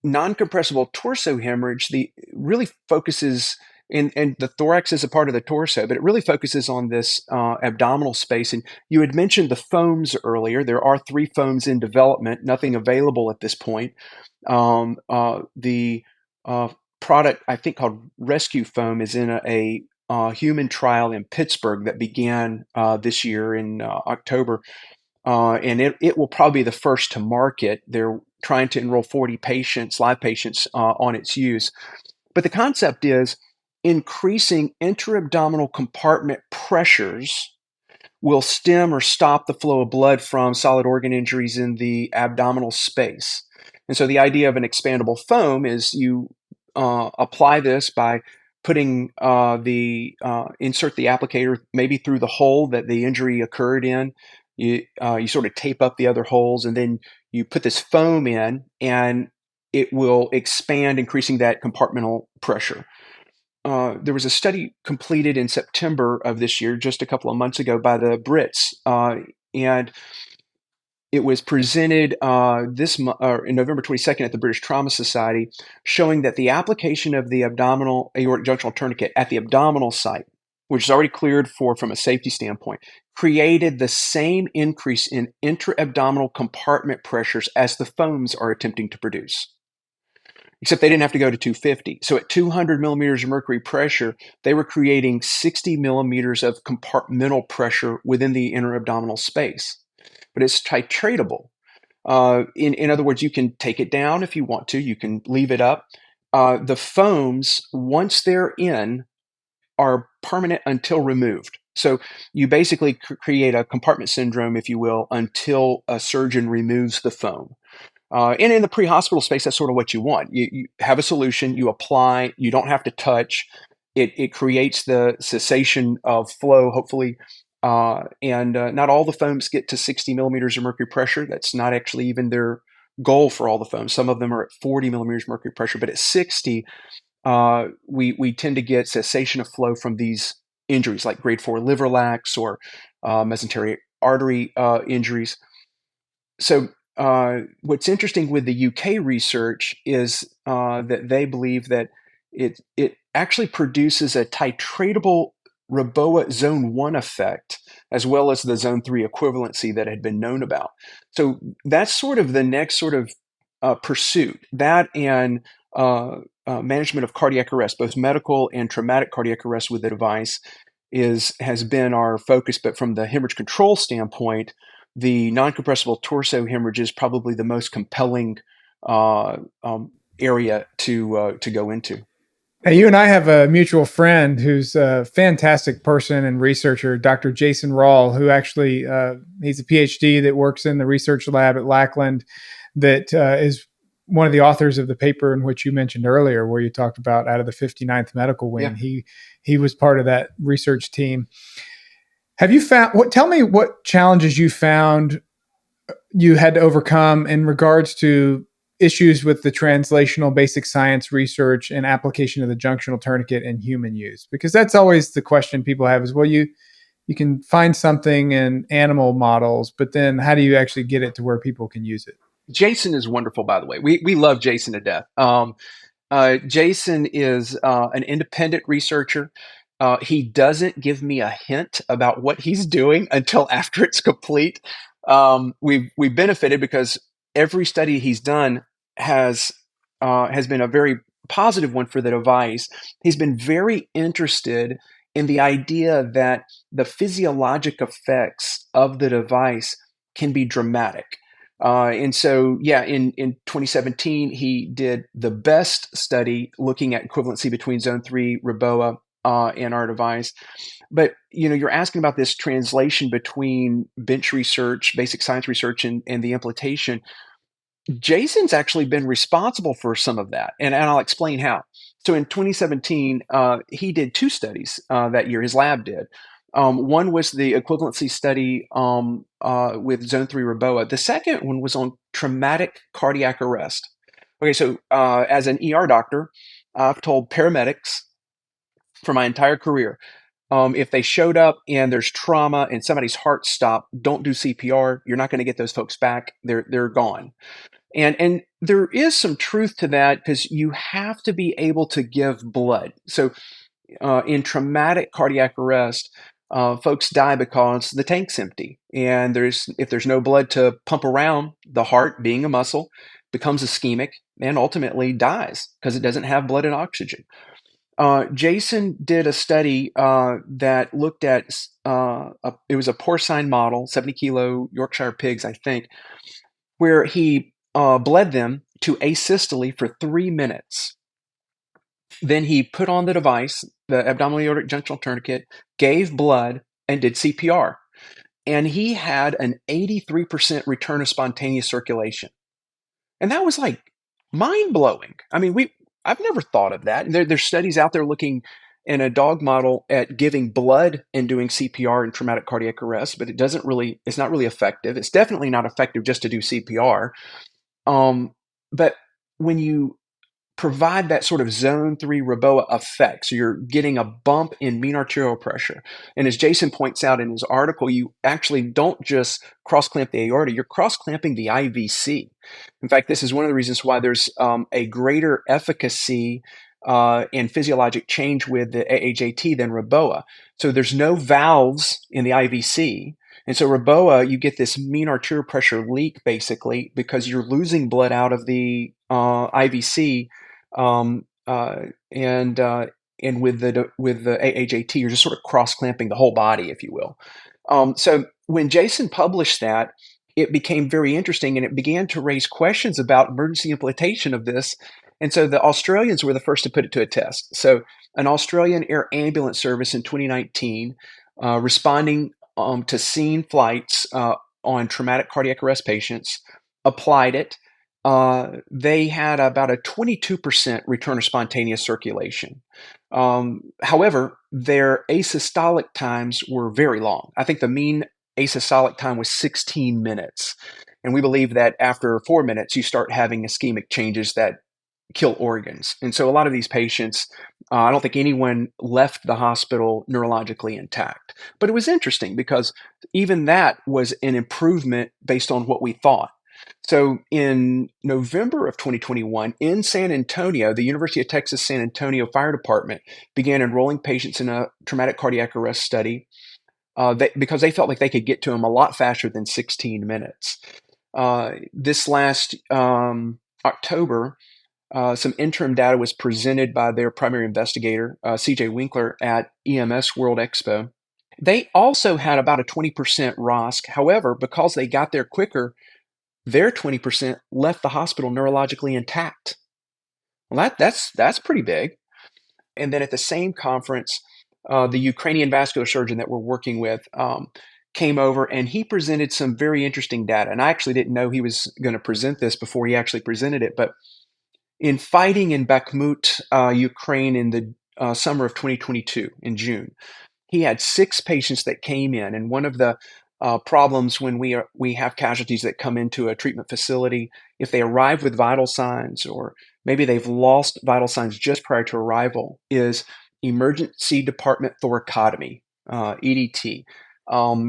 Non-compressible torso hemorrhage really focuses, and the thorax is a part of the torso, but it really focuses on this abdominal space. And you had mentioned the foams earlier. There are 3 foams in development, nothing available at this point. The product, I think, called Rescue Foam is in a human trial in Pittsburgh that began this year in October. And it will probably be the first to market. They're trying to enroll 40 patients, live patients, on its use. But the concept is increasing intra-abdominal compartment pressures will stem or stop the flow of blood from solid organ injuries in the abdominal space. And so the idea of an expandable foam is you apply this by putting insert the applicator maybe through the hole that the injury occurred in. You sort of tape up the other holes, and then you put this foam in, and it will expand, increasing that compartmental pressure. There was a study completed in September of this year, just a couple of months ago, by the Brits, and it was presented in November 22nd at the British Trauma Society, showing that the application of the abdominal aortic junctional tourniquet at the abdominal site, which is already cleared from a safety standpoint, created the same increase in intra-abdominal compartment pressures as the foams are attempting to produce. Except they didn't have to go to 250. So at 200 millimeters of mercury pressure, they were creating 60 millimeters of compartmental pressure within the inter-abdominal space. But it's titratable. In other words, you can take it down if you want to. You can leave it up. The foams, once they're in, are permanent until removed. So you basically create a compartment syndrome, if you will, until a surgeon removes the foam. And in the pre-hospital space, that's sort of what you want. You have a solution, you apply, you don't have to touch. It creates the cessation of flow, hopefully. And not all the foams get to 60 millimeters of mercury pressure. That's not actually even their goal for all the foams. Some of them are at 40 millimeters mercury pressure, but at 60, we tend to get cessation of flow from these injuries like grade 4 liver lax or mesenteric artery injuries. So what's interesting with the UK research is that they believe that it actually produces a titratable Reboa zone 1 effect, as well as the zone 3 equivalency that had been known about. So that's sort of the next sort of pursuit, that and management of cardiac arrest, both medical and traumatic cardiac arrest with the device has been our focus. But from the hemorrhage control standpoint, the non-compressible torso hemorrhage is probably the most compelling area to go into.
Now, you and I have a mutual friend who's a fantastic person and researcher, Dr. Jason Rawl, who actually, he's a PhD that works in the research lab at Lackland, that is one of the authors of the paper in which you mentioned earlier, where you talked about out of the 59th Medical Wing. Yeah. He was part of that research team. Have you found, tell me what challenges you found you had to overcome in regards to issues with the translational basic science research and application of the junctional tourniquet in human use? Because that's always the question people have is, well, you can find something in animal models, but then how do you actually get it to where people can use it?
Jason is wonderful, by the way. We love Jason to death. Jason is an independent researcher. He doesn't give me a hint about what he's doing until after it's complete. We've benefited because every study he's done has been a very positive one for the device. He's been very interested in the idea that the physiologic effects of the device can be dramatic. And so, in 2017, he did the best study looking at equivalency between Zone 3 Reboa and our device. But, you're asking about this translation between bench research, basic science research, and the implementation. Jason's actually been responsible for some of that, and I'll explain how. So in 2017, he did 2 studies that year, his lab did. One was the equivalency study with Zone 3 Reboa. The second one was on traumatic cardiac arrest. Okay, so as an ER doctor, I've told paramedics for my entire career, if they showed up and there's trauma and somebody's heart stopped, don't do CPR. You're not going to get those folks back. They're gone. And there is some truth to that because you have to be able to give blood. So in traumatic cardiac arrest, folks die because the tank's empty. And if there's no blood to pump around, the heart, being a muscle, becomes ischemic and ultimately dies because it doesn't have blood and oxygen. Jason did a study that looked at, it was a porcine model, 70 kilo Yorkshire pigs, I think, where he bled them to asystole for 3 minutes. Then he put on the device, the abdominal aortic junctional tourniquet, gave blood, and did CPR. And he had an 83% return of spontaneous circulation. And that was like mind-blowing. I mean, I've never thought of that. And there's studies out there looking in a dog model at giving blood and doing CPR and traumatic cardiac arrest, but it's not really effective. It's definitely not effective just to do CPR. But when you provide that sort of zone 3 Reboa effect, so you're getting a bump in mean arterial pressure. And as Jason points out in his article, you actually don't just cross clamp the aorta, you're cross clamping the IVC. In fact, this is one of the reasons why there's a greater efficacy and physiologic change with the AAJT than Reboa. So there's no valves in the IVC. And so Reboa, you get this mean arterial pressure leak basically because you're losing blood out of the IVC, um, uh, and with the AAJT, you're just sort of cross clamping the whole body, if you will. So when Jason published that, it became very interesting, and it began to raise questions about emergency implementation of this. And so the Australians were the first to put it to a test. So an Australian air ambulance service in 2019, responding to scene flights on traumatic cardiac arrest patients, applied it. They had about a 22% return of spontaneous circulation. However, their asystolic times were very long. I think the mean asystolic time was 16 minutes. And we believe that after 4 minutes, you start having ischemic changes that kill organs. And so a lot of these patients, I don't think anyone left the hospital neurologically intact. But it was interesting because even that was an improvement based on what we thought. So in November of 2021, in San Antonio, the University of Texas San Antonio Fire Department began enrolling patients in a traumatic cardiac arrest study because they felt like they could get to them a lot faster than 16 minutes. This last October, some interim data was presented by their primary investigator, CJ Winkler, at EMS World Expo. They also had about a 20% ROSC. However, because they got there quicker, their 20% left the hospital neurologically intact. Well, that's pretty big. And then at the same conference, the Ukrainian vascular surgeon that we're working with came over, and he presented some very interesting data. And I actually didn't know he was going to present this before he actually presented it. But in fighting in Bakhmut, Ukraine in the summer of 2022, in June, he had 6 patients that came in. And one of the problems when we have casualties that come into a treatment facility, if they arrive with vital signs, or maybe they've lost vital signs just prior to arrival, is emergency department thoracotomy, EDT.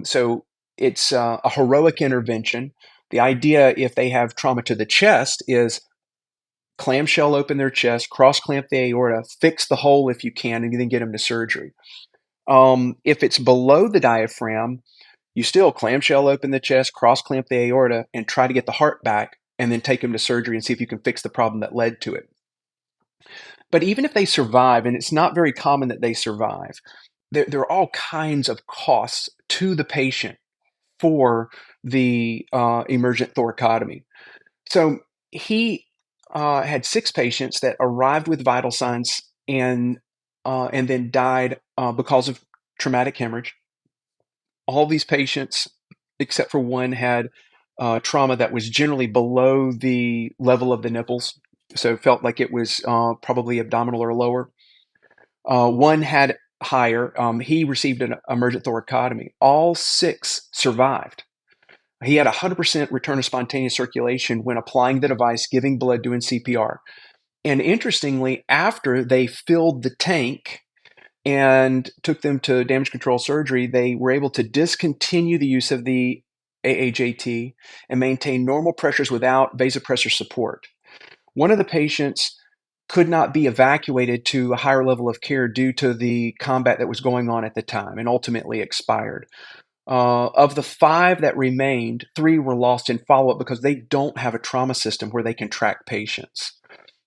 So it's a heroic intervention. The idea, if they have trauma to the chest, is clamshell open their chest, cross clamp the aorta, fix the hole if you can, and then get them to surgery. If it's below the diaphragm, you still clamshell open the chest, cross clamp the aorta, and try to get the heart back, and then take them to surgery and see if you can fix the problem that led to it. But even if they survive, and it's not very common that they survive, there are all kinds of costs to the patient for the emergent thoracotomy. So he had 6 patients that arrived with vital signs and then died because of traumatic hemorrhage. All these patients, except for one, had trauma that was generally below the level of the nipples, so felt like it was probably abdominal or lower. One had higher. He received an emergent thoracotomy. All 6 survived. He had 100% return of spontaneous circulation when applying the device, giving blood, doing CPR. And interestingly, after they filled the tank and took them to damage control surgery, they were able to discontinue the use of the AAJT and maintain normal pressures without vasopressor support. One of the patients could not be evacuated to a higher level of care due to the combat that was going on at the time, and ultimately expired. Of the 5 that remained, 3 were lost in follow-up because they don't have a trauma system where they can track patients.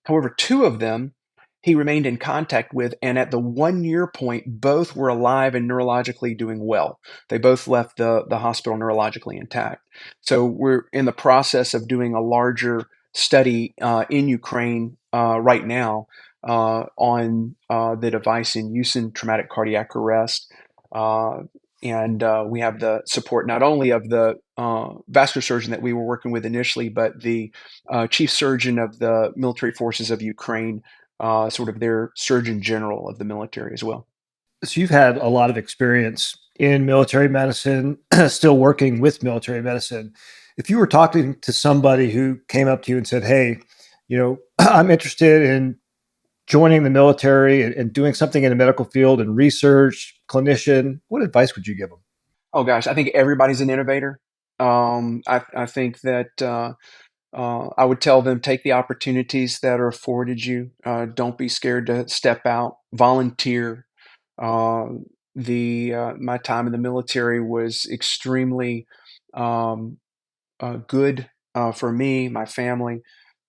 However, 2 of them he remained in contact with, and at the 1-year point, both were alive and neurologically doing well. They both left the hospital neurologically intact. So we're in the process of doing a larger study in Ukraine right now on the device in use in traumatic cardiac arrest. And we have the support not only of the vascular surgeon that we were working with initially, but the chief surgeon of the military forces of Ukraine, sort of their surgeon general of the military as well.
So you've had a lot of experience in military medicine, still working with military medicine. If you were talking to somebody who came up to you and said, "Hey, I'm interested in joining the military and doing something in the medical field and research, clinician," what advice would you give them?
Oh gosh, I think everybody's an innovator. I think that I would tell them take the opportunities that are afforded you. Don't be scared to step out, volunteer. Uh, the My time in the military was extremely um, good for me, my family.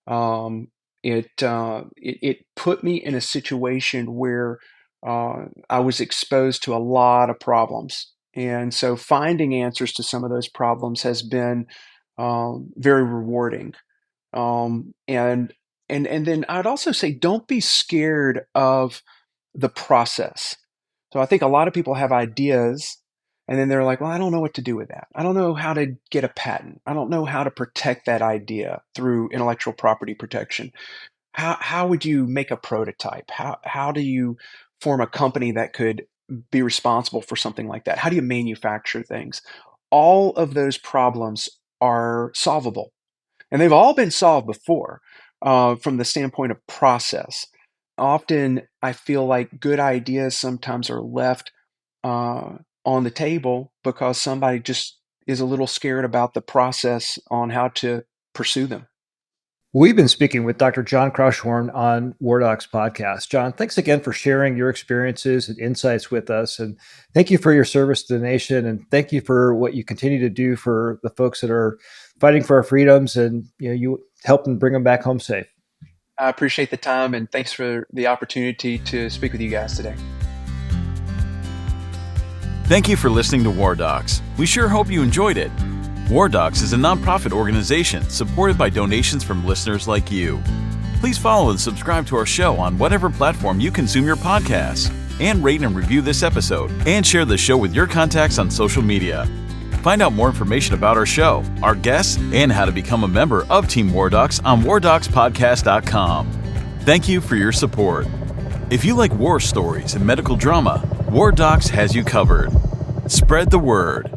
Um, it put me in a situation where I was exposed to a lot of problems, and so finding answers to some of those problems has been very rewarding. And then I'd also say don't be scared of the process. So I think a lot of people have ideas and then they're like, well, I don't know what to do with that. I don't know how to get a patent. I don't know how to protect that idea through intellectual property protection. How would you make a prototype? How do you form a company that could be responsible for something like that? How do you manufacture things? All of those problems are solvable, and they've all been solved before from the standpoint of process. Often, I feel like good ideas sometimes are left on the table because somebody just is a little scared about the process on how to pursue them.
We've been speaking with Dr. John Croushorn on WarDocs podcast. John, thanks again for sharing your experiences and insights with us. And thank you for your service to the nation. And thank you for what you continue to do for the folks that are fighting for our freedoms, and you help them bring them back home safe.
I appreciate the time, and thanks for the opportunity to speak with you guys today.
Thank you for listening to WarDocs. We sure hope you enjoyed it. WarDocs is a nonprofit organization supported by donations from listeners like you. Please follow and subscribe to our show on whatever platform you consume your podcasts, and rate and review this episode, and share the show with your contacts on social media. Find out more information about our show, our guests, and how to become a member of Team WarDocs on wardocspodcast.com. Thank you for your support. If you like war stories and medical drama, WarDocs has you covered. Spread the word.